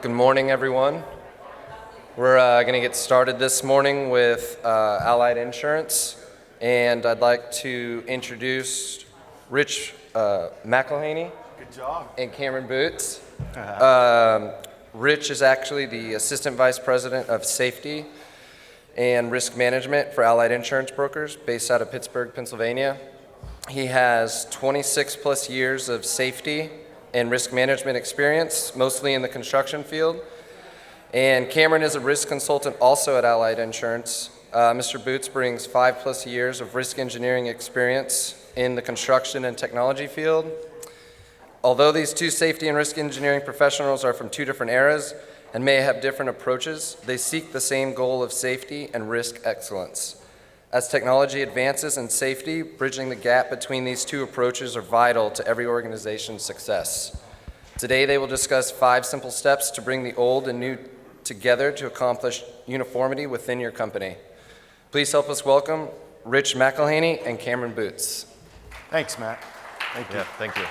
Good morning, everyone. We're going to get started this morning with Allied Insurance, and I'd like to introduce Rich McElhaney. Good job. And Cameron Boots. Rich is actually the Assistant Vice President of Safety and Risk Management for Allied Insurance Brokers, based out of Pittsburgh, Pennsylvania. He has 26 plus years of safety and risk management experience, mostly in the construction field. And Cameron is a risk consultant also at Allied Insurance. Mr. Boots brings 5+ years of risk engineering experience in the construction and technology field. Although these two safety and risk engineering professionals are from two different eras and may have different approaches, they seek the same goal of safety and risk excellence. As technology advances in safety, bridging the gap between these two approaches are vital to every organization's success. Today, they will discuss 5 simple steps to bring the old and new together to accomplish uniformity within your company. Please help us welcome Rich McElhaney and Cameron Boots. Thanks, Matt. Thank you. Yeah, thank you.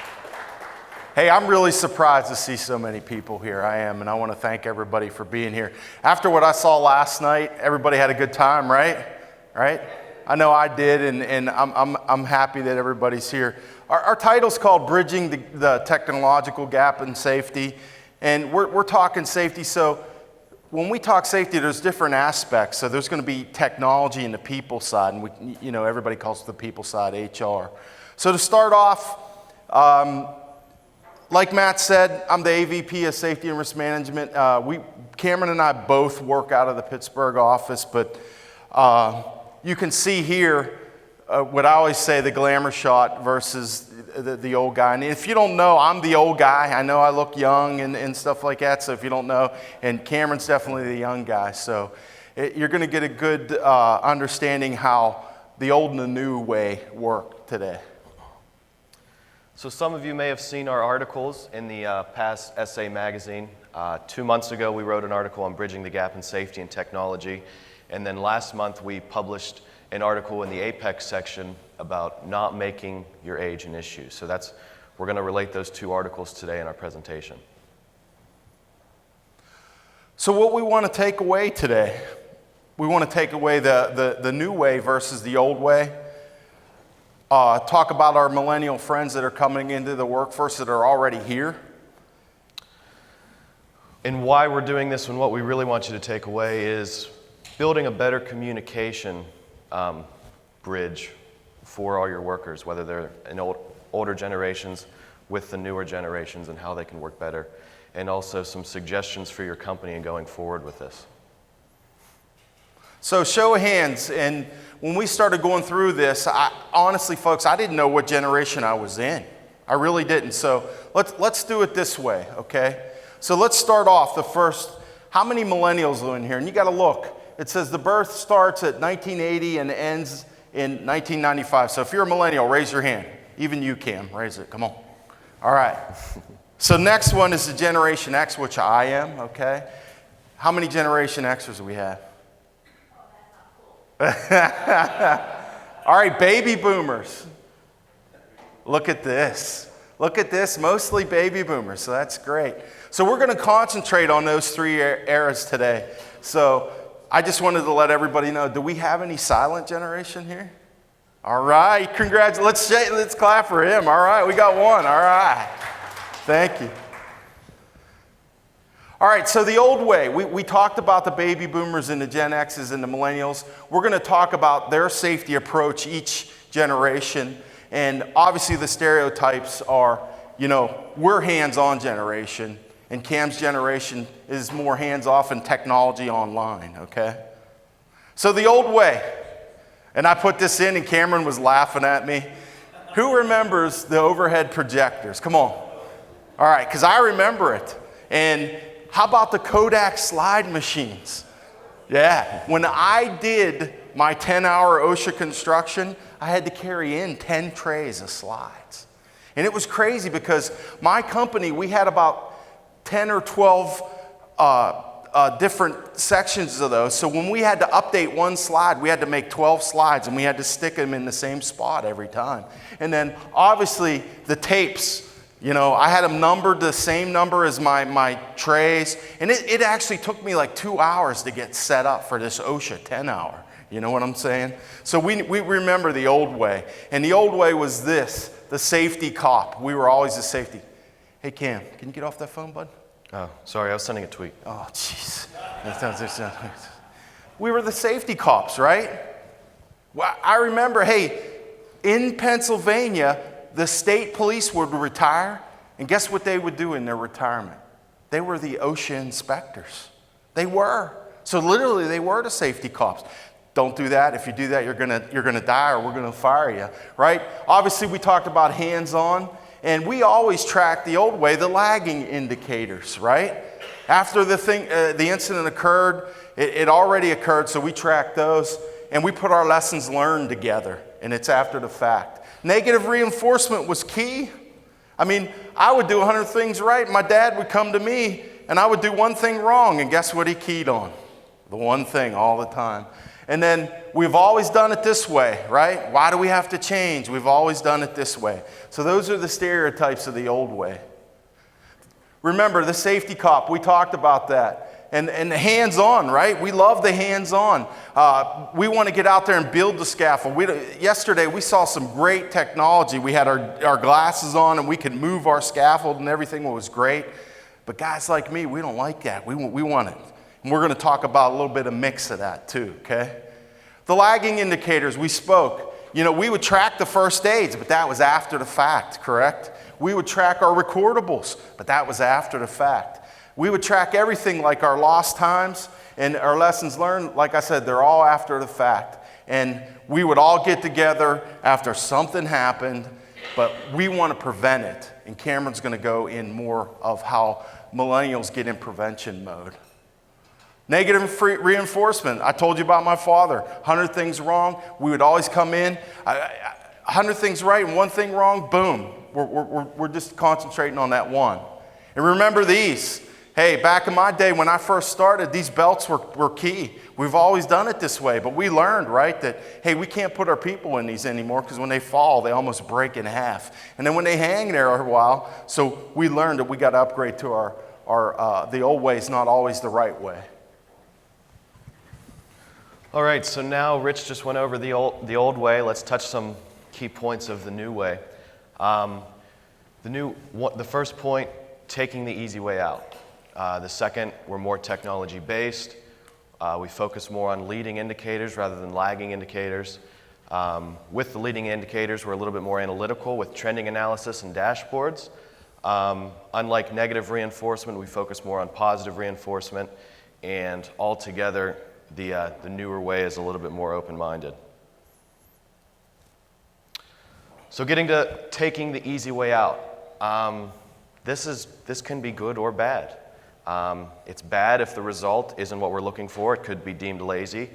Hey, I'm really surprised to see so many people here. I am, and I want to thank everybody for being here. After what I saw last night, everybody had a good time, right? Right? I know I did, and I'm happy that everybody's here. Our title's called Bridging the Technological Gap in Safety, and we're talking safety. So when we talk safety, there's different aspects. So there's going to be technology and the people side, and everybody calls it the people side, HR. So to start off, like Matt said, I'm the AVP of Safety and Risk Management. Cameron and I both work out of the Pittsburgh office, but you can see here what I always say, the glamour shot versus the old guy. And if you don't know, I'm the old guy. I know I look young and stuff like that, so if you don't know, and Cameron's definitely the young guy. So you're going to get a good understanding how the old and the new way work today. So some of you may have seen our articles in the past Essay magazine. 2 months ago, we wrote an article on bridging the gap in safety and technology. And then last month, we published an article in the Apex section about not making your age an issue. So we're going to relate those 2 articles today in our presentation. So what we want to take away today, we want to take away the new way versus the old way. Talk about our millennial friends that are coming into the workforce that are already here. And why we're doing this and what we really want you to take away is building a better communication bridge for all your workers, whether they're in older generations with the newer generations and how they can work better, and also some suggestions for your company and going forward with this. So show of hands, and when we started going through this, honestly, folks, I didn't know what generation I was in. I really didn't. So let's do it this way, okay? So let's start off the first. How many millennials are in here? And you got to look. It says the birth starts at 1980 and ends in 1995. So if you're a millennial, raise your hand. Even you, Cam, raise it. Come on. All right. So next one is the Generation X, which I am, okay? How many Generation Xers do we have? All right, baby boomers. Look at this. Look at this, mostly baby boomers, so that's great. So we're going to concentrate on those 3 eras today. So I just wanted to let everybody know, do we have any silent generation here? All right, congratulations. Let's clap for him. All right, we got one. All right. Thank you. All right, so the old way, we talked about the baby boomers and the Gen X's and the millennials. We're going to talk about their safety approach each generation. And obviously the stereotypes are, we're hands-on generation, and Cam's generation is more hands-off and technology online, okay? So the old way, and I put this in and Cameron was laughing at me. Who remembers the overhead projectors? Come on. All right, because I remember it. And how about the Kodak slide machines? Yeah, when I did my 10-hour OSHA construction, I had to carry in 10 trays of slides. And it was crazy because my company, we had about 10 or 12 different sections of those. So when we had to update one slide, we had to make 12 slides, and we had to stick them in the same spot every time. And then obviously the tapes, You know, I had them numbered the same number as my trays, and it actually took me like 2 hours to get set up for this OSHA 10 hour. You know what I'm saying? So we remember the old way, and the old way was this, the safety cop. We were always the safety. Hey Cam, can you get off that phone, bud? Oh, sorry, I was sending a tweet. Oh, jeez. We were the safety cops, right? Well, I remember, hey, in Pennsylvania, the state police would retire, and guess what they would do in their retirement? They were the OSHA inspectors. They were. So literally, they were the safety cops. Don't do that. If you do that, you're gonna die, or we're gonna fire you, right? Obviously, we talked about hands-on, and we always tracked the old way, the lagging indicators, right? After the incident occurred, it already occurred, so we tracked those, and we put our lessons learned together, and it's after the fact. Negative reinforcement was key. I mean, I would do 100 things right. My dad would come to me, and I would do one thing wrong, and guess what he keyed on? The one thing all the time. And then we've always done it this way, right? Why do we have to change? We've always done it this way. So those are the stereotypes of the old way. Remember, the safety cop, we talked about that. And the hands-on, right? We love the hands-on. We want to get out there and build the scaffold. Yesterday, we saw some great technology. We had our glasses on, and we could move our scaffold, and everything was great. But guys like me, we don't like that. We want it. And we're going to talk about a little bit of mix of that too, okay? The lagging indicators, we spoke. You know, we would track the first aids, but that was after the fact, correct? We would track our recordables, but that was after the fact. We would track everything like our lost times and our lessons learned. Like I said, they're all after the fact. And we would all get together after something happened, but we want to prevent it. And Cameron's going to go in more of how millennials get in prevention mode. Negative reinforcement. I told you about my father. 100 things wrong. We would always come in. 100 things right and one thing wrong. Boom. We're just concentrating on that one. And remember these. Hey, back in my day when I first started, these belts were key. We've always done it this way, but we learned, right, that, hey, we can't put our people in these anymore because when they fall, they almost break in half. And then when they hang there a while, so we learned that we got to upgrade to the old way is not always the right way. All right, so now Rich just went over the old way. Let's touch some key points of the new way. The first point, taking the easy way out. The second, we're more technology-based. We focus more on leading indicators rather than lagging indicators. With the leading indicators, we're a little bit more analytical with trending analysis and dashboards. Unlike negative reinforcement, we focus more on positive reinforcement. And altogether, the newer way is a little bit more open-minded. So getting to taking the easy way out. This can be good or bad. It's bad if the result isn't what we're looking for. It could be deemed lazy.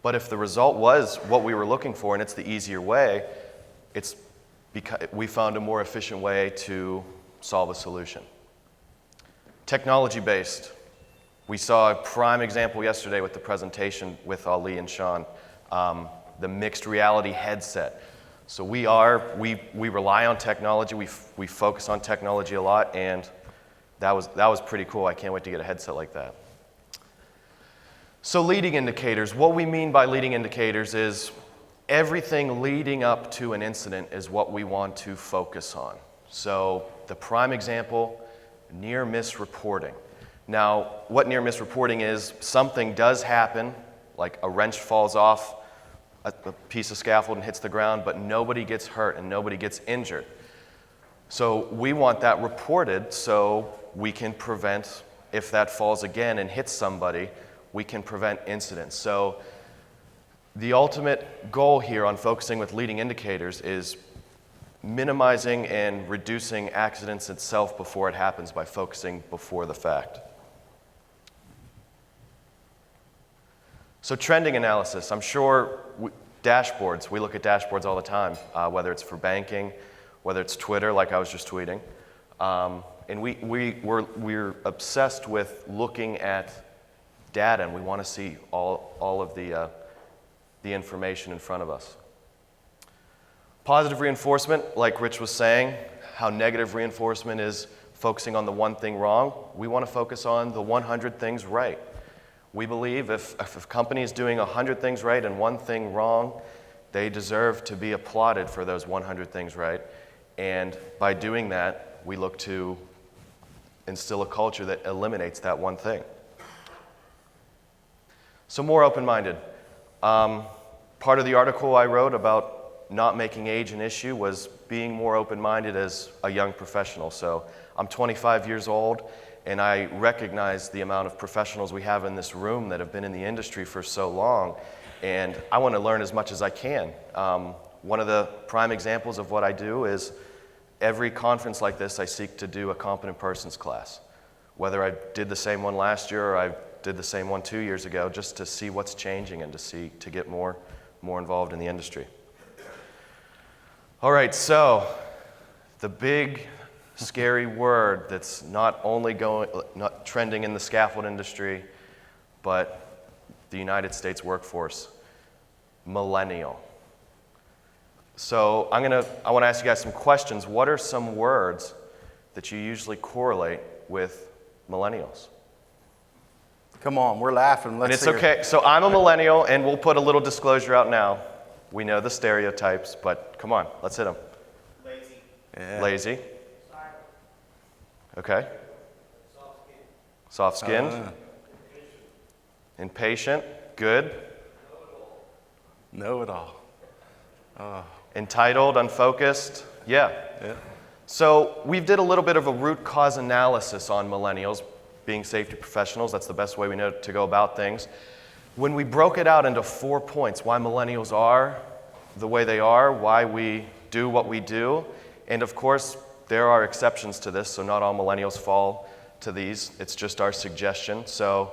But if the result was what we were looking for and it's the easier way, it's because we found a more efficient way to solve a solution. Technology-based. We saw a prime example yesterday with the presentation with Ali and Sean, the mixed reality headset. So we rely on technology. We focus on technology a lot, and that was pretty cool. I can't wait to get a headset like that. So leading indicators. What we mean by leading indicators is everything leading up to an incident is what we want to focus on. So the prime example, near-miss reporting. Now, what near-miss reporting is, something does happen, like a wrench falls off a piece of scaffold and hits the ground, but nobody gets hurt and nobody gets injured. So we want that reported so we can prevent, if that falls again and hits somebody, we can prevent incidents. So the ultimate goal here on focusing with leading indicators is minimizing and reducing accidents itself before it happens by focusing before the fact. So trending analysis, I'm sure dashboards, we look at dashboards all the time, whether it's for banking, whether it's Twitter, like I was just tweeting. And we're obsessed with looking at data, and we want to see all of the information in front of us. Positive reinforcement, like Rich was saying, how negative reinforcement is focusing on the one thing wrong. We want to focus on the 100 things right. We believe if a company is doing 100 things right and one thing wrong, they deserve to be applauded for those 100 things right. And by doing that, we look to instill a culture that eliminates that one thing. So more open-minded. Part of the article I wrote about not making age an issue was being more open-minded as a young professional. So I'm 25 years old, and I recognize the amount of professionals we have in this room that have been in the industry for so long, and I want to learn as much as I can. One of the prime examples of what I do is every conference like this, I seek to do a competent persons class. Whether I did the same one last year or I did the same one 2 years ago, just to see what's changing and to get more involved in the industry. All right, so the big scary word that's not trending in the scaffold industry, but the United States workforce, millennial. So I want to ask you guys some questions. What are some words that you usually correlate with millennials? Come on, we're laughing. And it's okay. So I'm a millennial, and we'll put a little disclosure out now. We know the stereotypes, but come on, let's hit them. Lazy. Yeah. Lazy. Silent. Okay. Soft-skinned. Soft-skinned. Impatient. Good. Know it all. Entitled, unfocused. Yeah. Yeah. So we did a little bit of a root cause analysis on millennials being safety professionals. That's the best way we know to go about things. When we broke it out into 4 points, why millennials are the way they are, why we do what we do, and of course, there are exceptions to this, so not all millennials fall to these. It's just our suggestion. So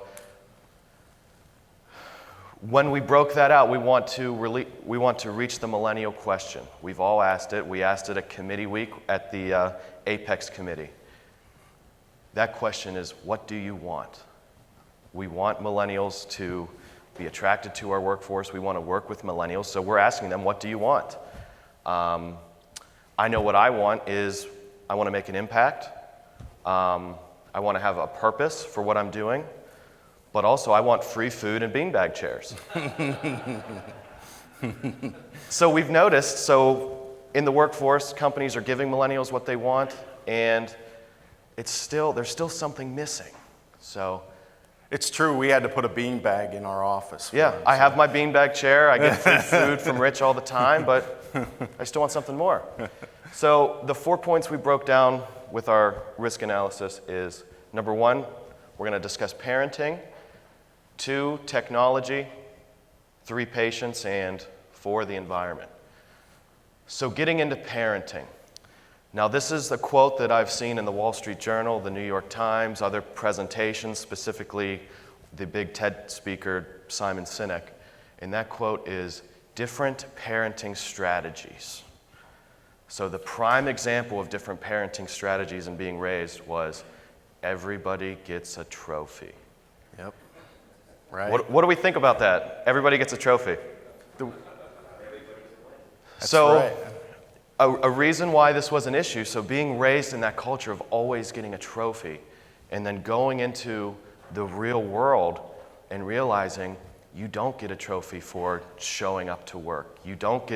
when we broke that out, we want to reach the millennial question. We've all asked it. We asked it at committee week at the Apex committee. That question is, what do you want? We want millennials to be attracted to our workforce. We want to work with millennials, so we're asking them, what do you want? I know what I want is I want to make an impact. I want to have a purpose for what I'm doing, but also I want free food and beanbag chairs. So we've noticed, in the workforce, companies are giving millennials what they want, and there's still something missing. So It's true, we had to put a beanbag in our office. yeah, I have my beanbag chair. I get free food from Rich all the time, but I still want something more. So the 4 points we broke down with our risk analysis is, number 1, we're going to discuss parenting. 2, technology. 3, patience. And 4, the environment. So getting into parenting. Now this is the quote that I've seen in the Wall Street Journal, the New York Times, other presentations, specifically the big TED speaker, Simon Sinek. And that quote is, different parenting strategies. So the prime example of different parenting strategies and being raised was, everybody gets a trophy. Yep. Right. What do we think about that? Everybody gets a trophy. That's So. right. A reason why this was an issue, so being raised in that culture of always getting a trophy and then going into the real world and realizing you don't get a trophy for showing up to work. You don't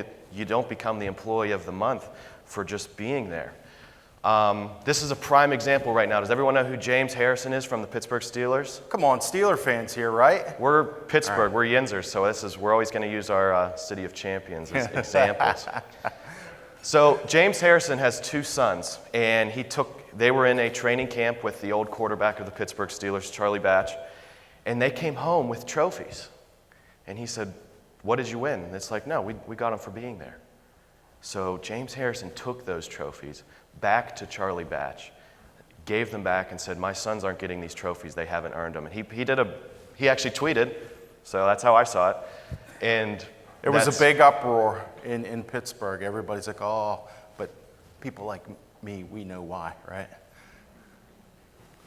become the employee of the month for just being there. This is a prime example right now. Does everyone know who James Harrison is from the Pittsburgh Steelers? Come on, Steeler fans here, right? We're Pittsburgh, we're Yinzers, so we're always going to use our City of Champions as examples. So James Harrison has 2 sons, and they were in a training camp with the old quarterback of the Pittsburgh Steelers, Charlie Batch, and they came home with trophies. And he said, what did you win? And it's like, no, we got them for being there. So James Harrison took those trophies back to Charlie Batch, gave them back and said, my sons aren't getting these trophies, they haven't earned them. And he actually tweeted, so that's how I saw it. And It was a big uproar in Pittsburgh. Everybody's like, oh, but people like me, we know why, right?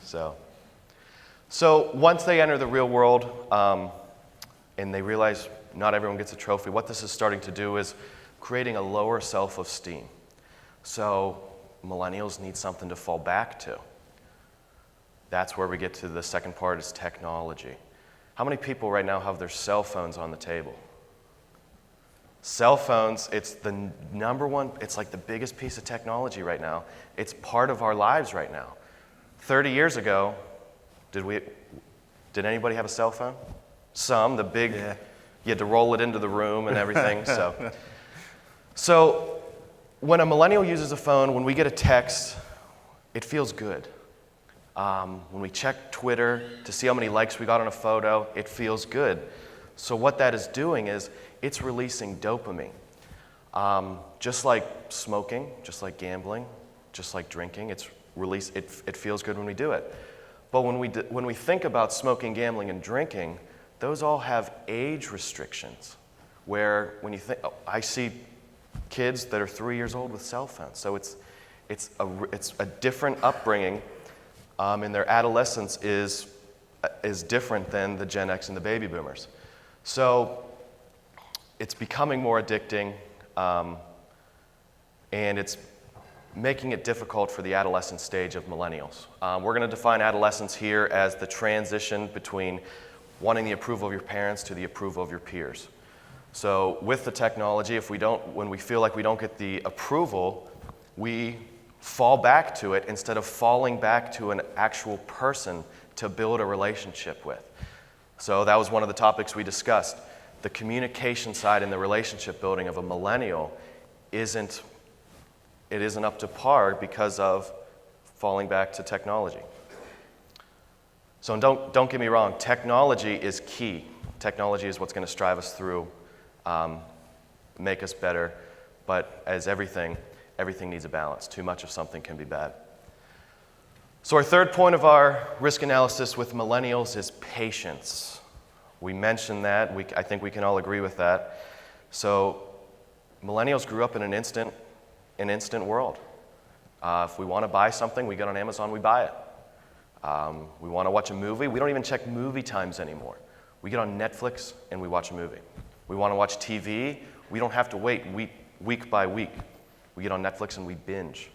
So once they enter the real world and they realize not everyone gets a trophy, what this is starting to do is creating a lower self-esteem. So millennials need something to fall back to. That's where we get to the second part, is technology. How many people right now have their cell phones on the table? Cell phones, it's the number one, it's like the biggest piece of technology right now. It's part of our lives right now. 30 years ago, did anybody have a cell phone? Some, the big, you had to roll it into the room and everything. So when a millennial uses a phone, when we get a text, it feels good. When we check Twitter to see how many likes we got on a photo, it feels good. So what that is doing is it's releasing dopamine. Just like smoking, just like gambling, just like drinking, it feels good when we do it. But when we think about smoking, gambling, and drinking, those all have age restrictions. Where when you think, I see kids that are 3 years old with cell phones. So it's a different upbringing, and their adolescence is different than the Gen X and the baby boomers. So it's becoming more addicting, and it's making it difficult for the adolescent stage of millennials. We're going to define adolescence here as the transition between wanting the approval of your parents to the approval of your peers. So with the technology, when we feel like we don't get the approval, we fall back to it instead of falling back to an actual person to build a relationship with. So that was one of the topics we discussed. The communication side and the relationship building of a millennial isn't up to par because of falling back to technology. So don't get me wrong, technology is key. Technology is what's going to strive us through, make us better, but as everything needs a balance. Too much of something can be bad. So our third point of our risk analysis with millennials is patience. We mentioned that. I think we can all agree with that. So millennials grew up in an instant world. If we want to buy something, we get on Amazon, we buy it. We want to watch a movie, we don't even check movie times anymore. We get on Netflix and we watch a movie. We want to watch TV, we don't have to wait week by week. We get on Netflix and we binge.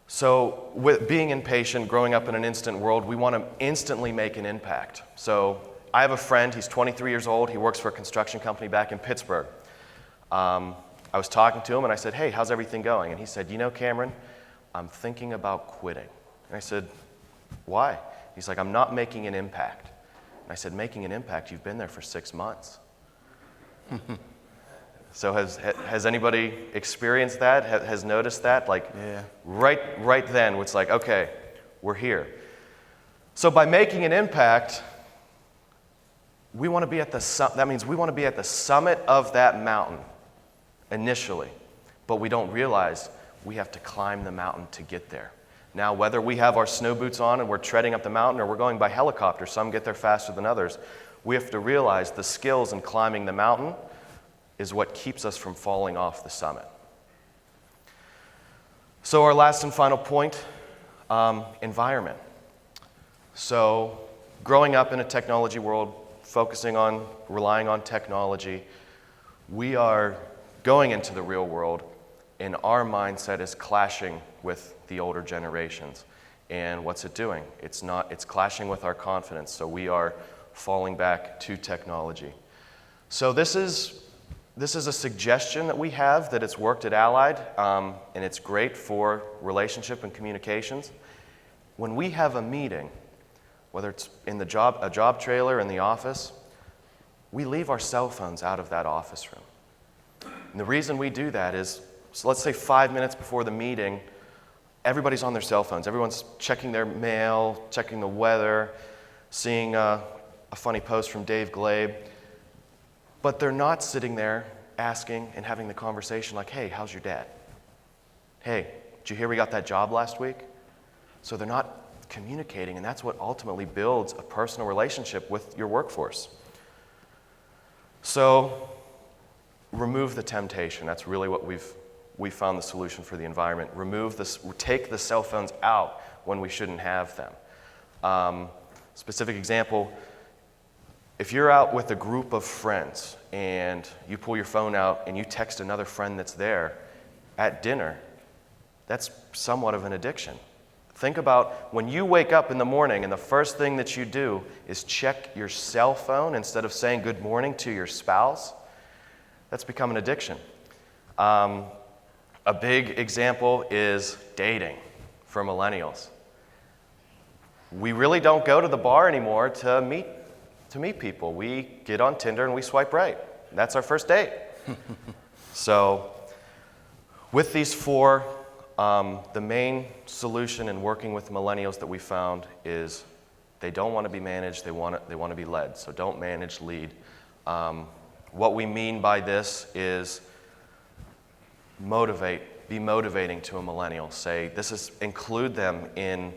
So with being impatient, growing up in an instant world, we want to instantly make an impact. So I have a friend, he's 23 years old, he works for a construction company back in Pittsburgh. I was talking to him and I said, hey, how's everything going? And he said, you know, Cameron, I'm thinking about quitting. And I said, why? He's like, I'm not making an impact. And I said, making an impact? You've been there for 6 months. So has anybody experienced that? Has noticed that? Like, right then, it's like, okay, we're here. So by making an impact, we want to be at that means we want to be at the summit of that mountain initially, but we don't realize we have to climb the mountain to get there. Now, whether we have our snow boots on and we're treading up the mountain or we're going by helicopter, some get there faster than others, we have to realize the skills in climbing the mountain is what keeps us from falling off the summit. So our last and final point, environment. So growing up in a technology world, relying on technology, we are going into the real world and our mindset is clashing with the older generations. And what's it doing? It's clashing with our confidence, so we are falling back to technology. So this is a suggestion that we have that it's worked at Allied, and it's great for relationship and communications. When we have a meeting, whether it's in a job trailer in the office, we leave our cell phones out of that office room. And the reason we do that is, so let's say 5 minutes before the meeting, everybody's on their cell phones. Everyone's checking their mail, checking the weather, seeing a funny post from Dave Glabe. But they're not sitting there asking and having the conversation like, hey, how's your dad? Hey, did you hear we got that job last week? So they're not communicating, and that's what ultimately builds a personal relationship with your workforce. So remove the temptation. That's really what we found the solution for the environment. Take the cell phones out when we shouldn't have them. Specific example, if you're out with a group of friends and you pull your phone out and you text another friend that's there, at dinner, that's somewhat of an addiction. Think about when you wake up in the morning and the first thing that you do is check your cell phone instead of saying good morning to your spouse. That's become an addiction. A big example is dating for millennials. We really don't go to the bar anymore to meet people. We get on Tinder and we swipe right. That's our first date. So with these four, the main solution in working with millennials that we found is they don't want to be managed, they want to be led. So don't manage, lead. What we mean by this is be motivating to a millennial. Include them in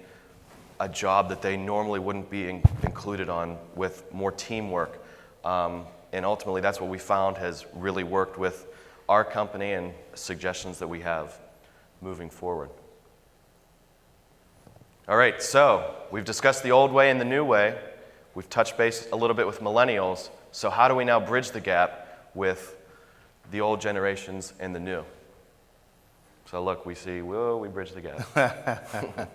a job that they normally wouldn't be included on, with more teamwork. And ultimately, that's what we found has really worked with our company and suggestions that we have moving forward. All right, so we've discussed the old way and the new way. We've touched base a little bit with millennials. So how do we now bridge the gap with the old generations and the new? So look, we bridge the gap.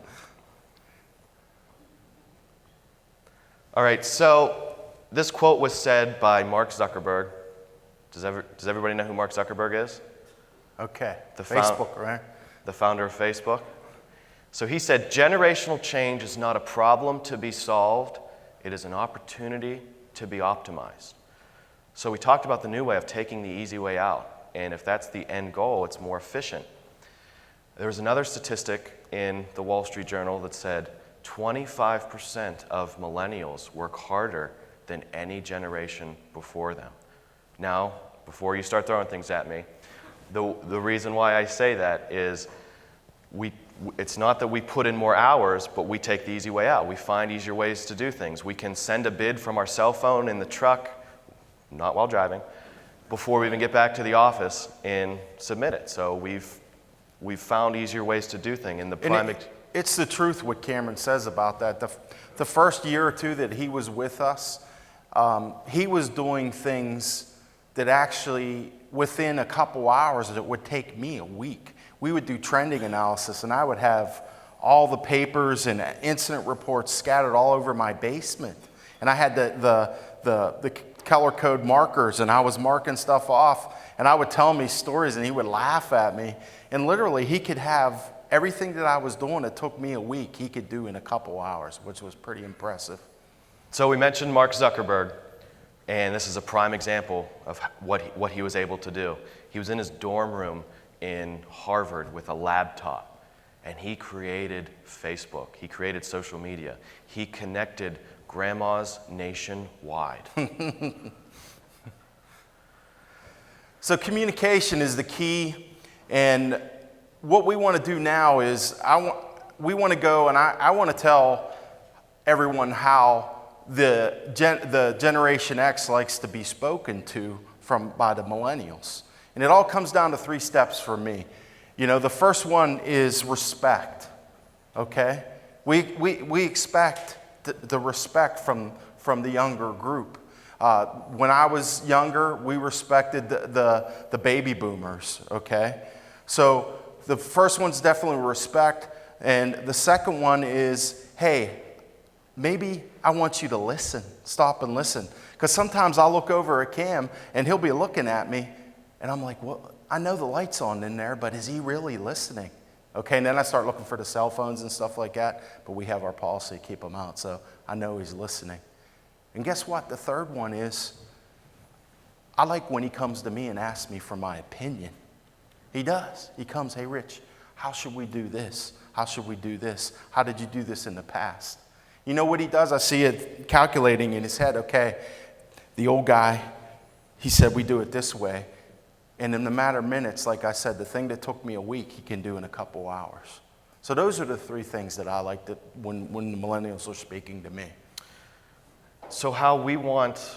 All right, so this quote was said by Mark Zuckerberg. Does everybody know who Mark Zuckerberg is? Okay, Facebook, right? The founder of Facebook. So he said, generational change is not a problem to be solved, it is an opportunity to be optimized. So we talked about the new way of taking the easy way out, and if that's the end goal, it's more efficient. There was another statistic in the Wall Street Journal that said 25% of millennials work harder than any generation before them. Now, before you start throwing things at me, the reason why I say that is it's not that we put in more hours, but we take the easy way out. We find easier ways to do things. We can send a bid from our cell phone in the truck, not while driving, before we even get back to the office and submit it. So we've found easier ways to do things. It's the truth what Cameron says about that. The first year or two that he was with us, he was doing things that actually within a couple hours it would take me a week. We would do trending analysis and I would have all the papers and incident reports scattered all over my basement. And I had the color code markers and I was marking stuff off and I would tell him these stories and he would laugh at me. And literally he could have everything that I was doing that took me a week, he could do in a couple hours, which was pretty impressive. So we mentioned Mark Zuckerberg, and this is a prime example of what he was able to do. He was in his dorm room in Harvard with a laptop, and he created Facebook. He created social media. He connected grandmas nationwide. So communication is the key, and what we want to do now is we want to go and I want to tell everyone how the Generation X likes to be spoken to by the millennials. And it all comes down to 3 steps for me. You know, the first one is respect, okay? We expect the respect from the younger group. When I was younger, we respected the baby boomers, okay? So the first one's definitely respect, and the second one is, hey, maybe I want you to listen, stop and listen. Because sometimes I'll look over at Cam and he'll be looking at me and I'm like, well, I know the light's on in there, but is he really listening? Okay, and then I start looking for the cell phones and stuff like that, but we have our policy to keep them out, so I know he's listening. And guess what? The third one is, I like when he comes to me and asks me for my opinion. He does. He comes, hey, Rich, how should we do this? How should we do this? How did you do this in the past? You know what he does? I see it calculating in his head, okay, the old guy, he said we do it this way. And in a matter of minutes, like I said, the thing that took me a week, he can do in a couple hours. So those are the 3 things that I like when the millennials are speaking to me. So how we want,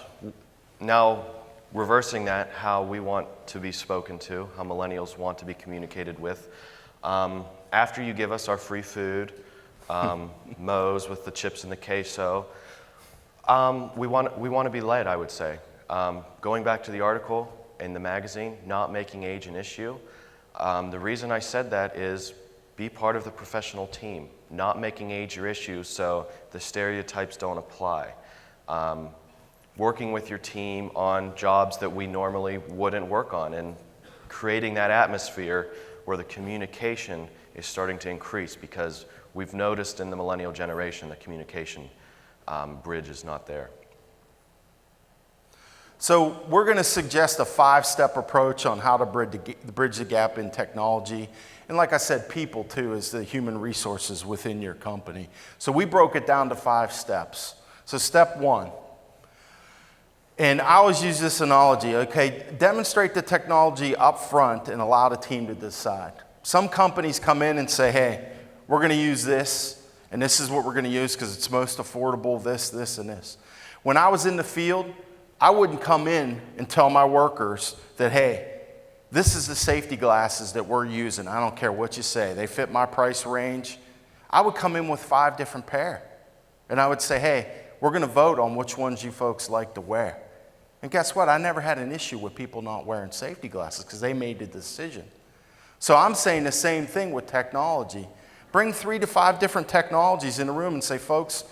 now reversing that, how we want to be spoken to, how millennials want to be communicated with. After you give us our free food, Moe's with the chips and the queso, we want to be led, I would say. Going back to the article in the magazine, not making age an issue, The reason I said that is be part of the professional team, not making age your issue so the stereotypes don't apply. Working with your team on jobs that we normally wouldn't work on, and creating that atmosphere where the communication is starting to increase, because we've noticed in the millennial generation the communication bridge is not there. So we're going to suggest a 5-step approach on how to bridge the gap in technology. And like I said, people too is the human resources within your company. So we broke it down to 5 steps. So step 1, and I always use this analogy, okay, demonstrate the technology up front and allow the team to decide. Some companies come in and say, hey, we're going to use this, and this is what we're going to use because it's most affordable, this, and this. When I was in the field, I wouldn't come in and tell my workers that, hey, this is the safety glasses that we're using. I don't care what you say. They fit my price range. I would come in with 5 different pair. And I would say, hey, we're going to vote on which ones you folks like to wear. And guess what? I never had an issue with people not wearing safety glasses because they made the decision. So I'm saying the same thing with technology. Bring 3 to 5 different technologies in a room and say, folks,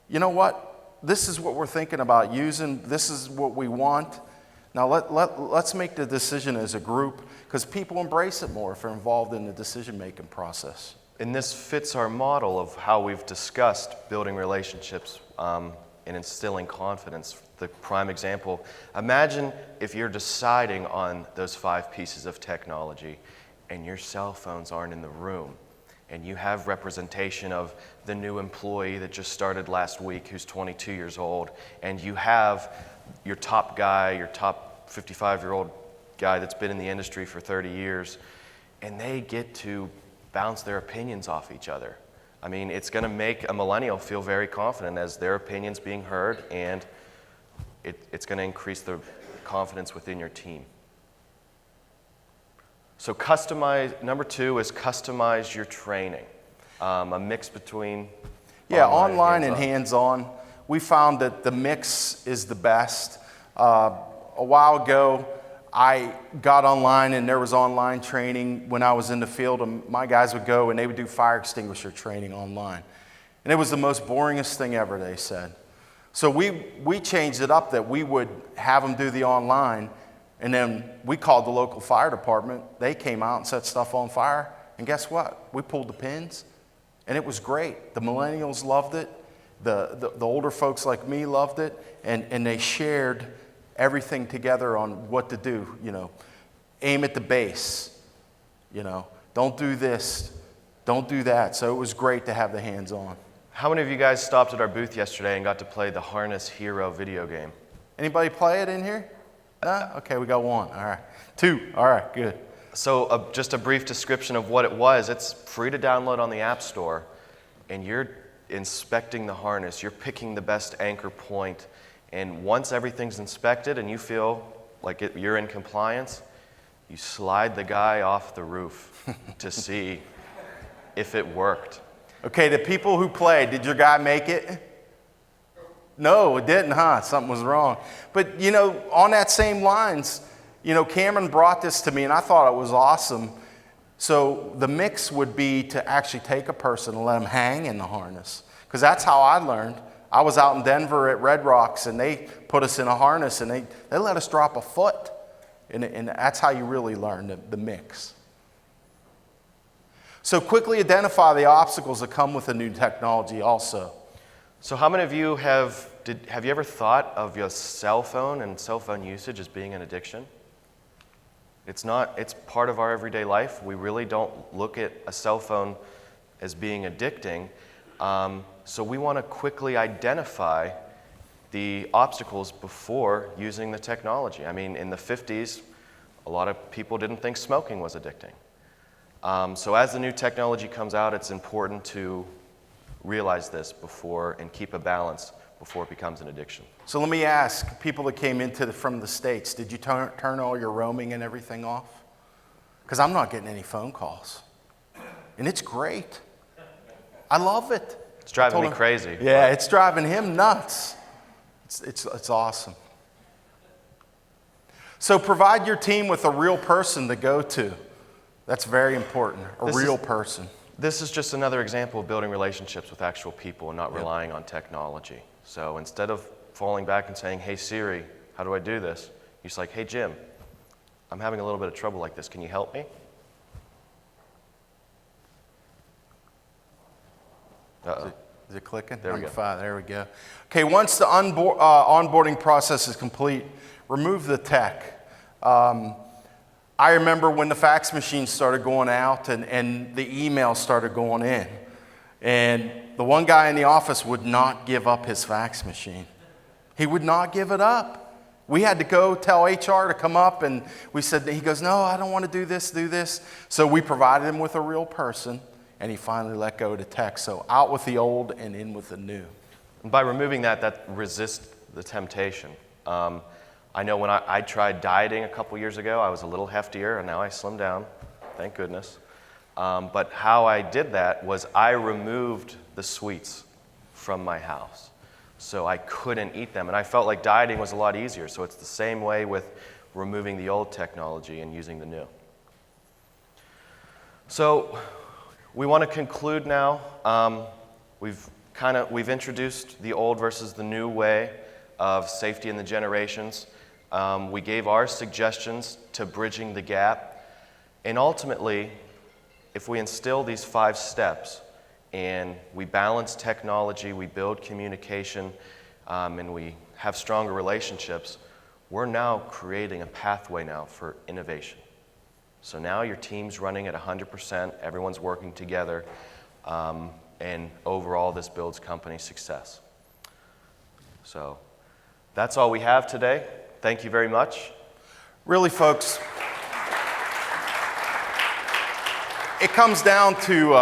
you know what? This is what we're thinking about using. This is what we want. Now let's make the decision as a group, because people embrace it more if they're involved in the decision-making process. And this fits our model of how we've discussed building relationships and instilling confidence. The prime example, imagine if you're deciding on those 5 pieces of technology and your cell phones aren't in the room, and you have representation of the new employee that just started last week who's 22 years old, and you have your top guy, your top 55-year-old guy that's been in the industry for 30 years, and they get to bounce their opinions off each other. I mean, it's going to make a millennial feel very confident as their opinions being heard, and it's going to increase the confidence within your team. So number 2 is customize your training. A mix between online and hands-on. We found that the mix is the best. A while ago, I got online and there was online training when I was in the field, and my guys would go and they would do fire extinguisher training online. And it was the most boringest thing ever, they said. So we changed it up that we would have them do the online, and then we called the local fire department. They came out and set stuff on fire, and guess what? We pulled the pins, and it was great. The millennials loved it. The older folks like me loved it, and they shared everything together on what to do. You know, aim at the base. You know, don't do this, don't do that. So it was great to have the hands-on. How many of you guys stopped at our booth yesterday and got to play the Harness Hero video game? Anybody play it in here? No? Okay, we got 1. All right. 2. All right, good. So just a brief description of what it was. It's free to download on the App Store, and you're inspecting the harness. You're picking the best anchor point, and once everything's inspected and you feel like you're in compliance, you slide the guy off the roof to see if it worked. Okay, the people who played, did your guy make it? No, it didn't, huh? Something was wrong. But, you know, on that same lines, you know, Cameron brought this to me, and I thought it was awesome. So the mix would be to actually take a person and let them hang in the harness, because that's how I learned. I was out in Denver at Red Rocks, and they put us in a harness, and they let us drop a foot, and that's how you really learn the mix. So quickly identify the obstacles that come with the new technology also. So how many of you have you ever thought of your cell phone and cell phone usage as being an addiction? It's part of our everyday life. We really don't look at a cell phone as being addicting. So we want to quickly identify the obstacles before using the technology. I mean, in the 50s, a lot of people didn't think smoking was addicting. So as the new technology comes out, it's important to realize this before and keep a balance before it becomes an addiction. So let me ask, people that came from the States, did you turn all your roaming and everything off? Because I'm not getting any phone calls. And it's great. I love it. It's driving me crazy. Yeah, it's driving him nuts. It's awesome. So provide your team with a real person to go to. That's very important, a real person. This is just another example of building relationships with actual people and not relying on technology. So instead of falling back and saying, hey Siri, how do I do this? You're just like, hey Jim, I'm having a little bit of trouble like this. Can you help me? Uh-oh. Is it clicking? There we Number go. 5, there we go. Okay, once the onboarding process is complete, remove the tech. I remember when the fax machine started going out and the emails started going in. And the one guy in the office would not give up his fax machine. He would not give it up. We had to go tell HR to come up, and we said, he goes, no, I don't want to do this, do this. So we provided him with a real person, and he finally let go of the tech. So out with the old and in with the new. And by removing that, that resists the temptation. I know when I tried dieting a couple years ago, I was a little heftier, and now I slimmed down, thank goodness. But how I did that was I removed the sweets from my house, so I couldn't eat them. And I felt like dieting was a lot easier, so it's the same way with removing the old technology and using the new. So we want to conclude now. We've introduced the old versus the new way of safety in the generations. We gave our suggestions to bridging the gap. And ultimately, if we instill these 5 steps and we balance technology, we build communication, and we have stronger relationships, we're now creating a pathway now for innovation. So now your team's running at 100%, everyone's working together, and overall this builds company success. So that's all we have today. Thank you very much. Really, folks, it comes down to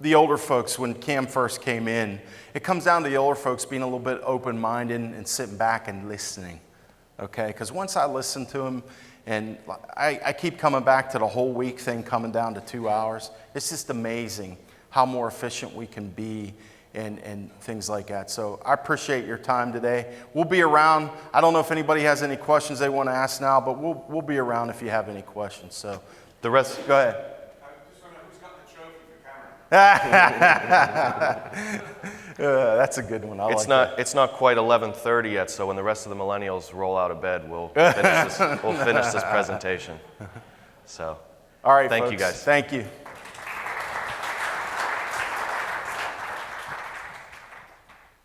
the older folks. When Cam first came in, it comes down to the older folks being a little bit open-minded and sitting back and listening, okay? Because once I listen to them, and I keep coming back to the whole week thing coming down to 2 hours, it's just amazing how more efficient we can be and things like that. So I appreciate your time today. We'll be around. I don't know if anybody has any questions they want to ask now, but we'll be around if you have any questions. So The rest, go ahead. I just want to know who's got the trophy for camera. That's a good one. it's not quite 11:30 yet, so when the rest of the millennials roll out of bed, we'll finish this presentation. So, All right, thank folks. you guys. Thank you.